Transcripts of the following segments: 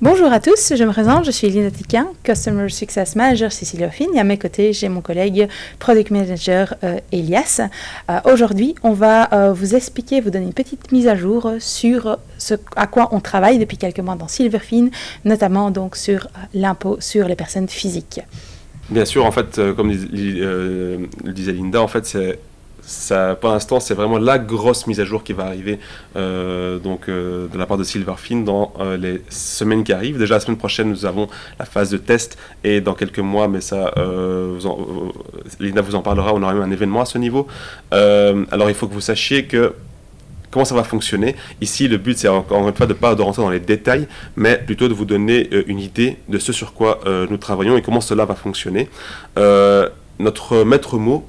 Bonjour à tous, je me présente, je suis Lina Tiquin, Customer Success Manager chez Silverfin, et à mes côtés, j'ai mon collègue Product Manager Elias. Aujourd'hui, on va vous expliquer, vous donner une petite mise à jour sur ce à quoi on travaille depuis quelques mois dans Silverfin, notamment donc sur l'impôt sur les personnes physiques. Bien sûr, en fait, comme le disait Linda, en fait, ça, pour l'instant, c'est vraiment la grosse mise à jour qui va arriver de la part de Silverfin dans les semaines qui arrivent. Déjà, la semaine prochaine, nous avons la phase de test et dans quelques mois, mais ça, Linda vous en parlera, on aura même un événement à ce niveau. Alors, il faut que vous sachiez que comment ça va fonctionner. Ici, le but, c'est encore une fois de ne pas rentrer dans les détails, mais plutôt de vous donner une idée de ce sur quoi nous travaillons et comment cela va fonctionner. Notre maître mot,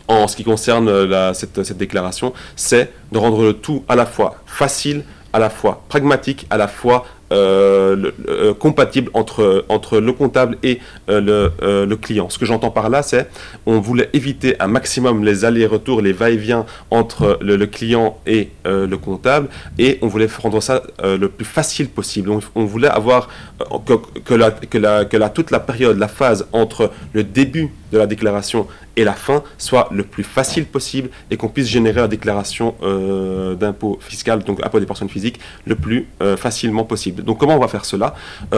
en ce qui concerne cette déclaration, c'est de rendre le tout à la fois facile, à la fois pragmatique, à la fois compatible entre le comptable et le client. Ce que j'entends par là, c'est on voulait éviter un maximum les allers-retours, les va-et-vient entre le client et le comptable, et on voulait rendre ça le plus facile possible. On voulait avoir toute la période, la phase entre le début de la déclaration et la fin soit le plus facile possible et qu'on puisse générer la déclaration d'impôt fiscal, donc impôt des personnes physiques, le plus facilement possible. Donc comment on va faire cela?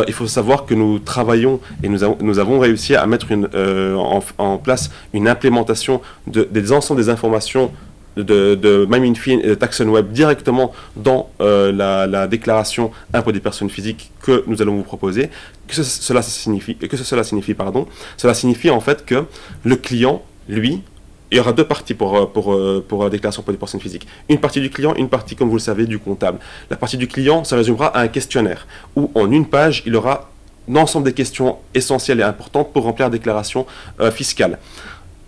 Il faut savoir que nous travaillons et nous avons réussi à mettre en place une implémentation des ensembles des informations de MyMinFin et de Taxonweb directement dans la déclaration impôt des personnes physiques que nous allons vous proposer. Cela signifie, cela signifie en fait que le client, lui, il y aura deux parties pour la déclaration impôt des personnes physiques. Une partie du client, une partie, comme vous le savez, du comptable. La partie du client, ça résumera à un questionnaire où en une page, il aura l'ensemble des questions essentielles et importantes pour remplir la déclaration fiscale.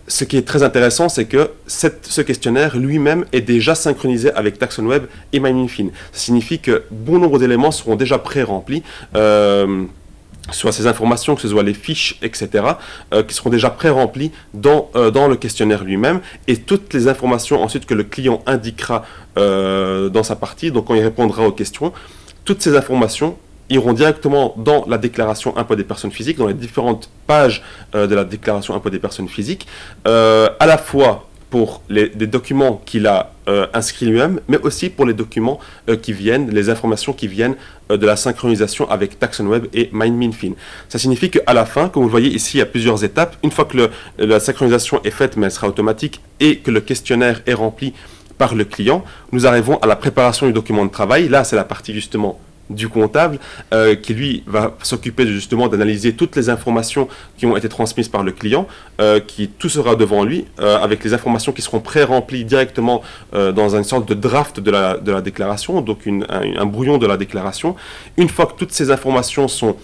Ce qui est très intéressant, c'est que ce questionnaire lui-même est déjà synchronisé avec Taxonweb et MyMinFin. Ça signifie que bon nombre d'éléments seront déjà pré-remplis, soit ces informations, que ce soit les fiches, etc., qui seront déjà pré-remplis dans le questionnaire lui-même, et toutes les informations ensuite que le client indiquera dans sa partie, donc quand il répondra aux questions, toutes ces informations iront directement dans la déclaration impôt des personnes physiques, dans les différentes pages de la déclaration impôt des personnes physiques, à la fois pour des documents qu'il a inscrits lui-même, mais aussi pour les documents les informations qui viennent de la synchronisation avec Taxonweb et MyMinFin. Ça signifie qu'à la fin, comme vous le voyez ici, il y a plusieurs étapes. Une fois que la synchronisation est faite, mais elle sera automatique, et que le questionnaire est rempli par le client, nous arrivons à la préparation du document de travail. Là, c'est la partie justement du comptable qui lui va s'occuper justement d'analyser toutes les informations qui ont été transmises par le client, tout sera devant lui avec les informations qui seront pré-remplies directement dans une sorte de draft de la déclaration, donc un brouillon de la déclaration. Une fois que toutes ces informations sont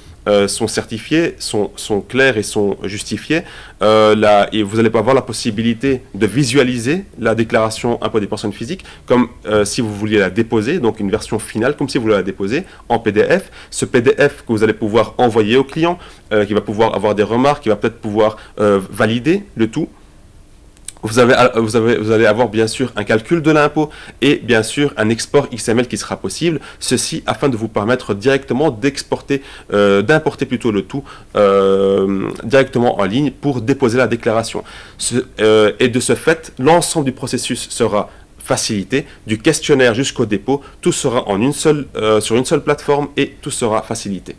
certifiées, sont claires et sont justifiées, et vous allez avoir la possibilité de visualiser la déclaration impôt des personnes physiques comme si vous vouliez la déposer, donc une version finale, comme si vous vouliez la déposer en PDF. Ce PDF que vous allez pouvoir envoyer au client, qui va pouvoir avoir des remarques, qui va peut-être pouvoir valider le tout. Vous allez avoir bien sûr un calcul de l'impôt et bien sûr un export XML qui sera possible, ceci afin de vous permettre directement d'importer plutôt le tout directement en ligne pour déposer la déclaration. Et de ce fait, l'ensemble du processus sera facilité, du questionnaire jusqu'au dépôt, tout sera sur une seule plateforme et tout sera facilité.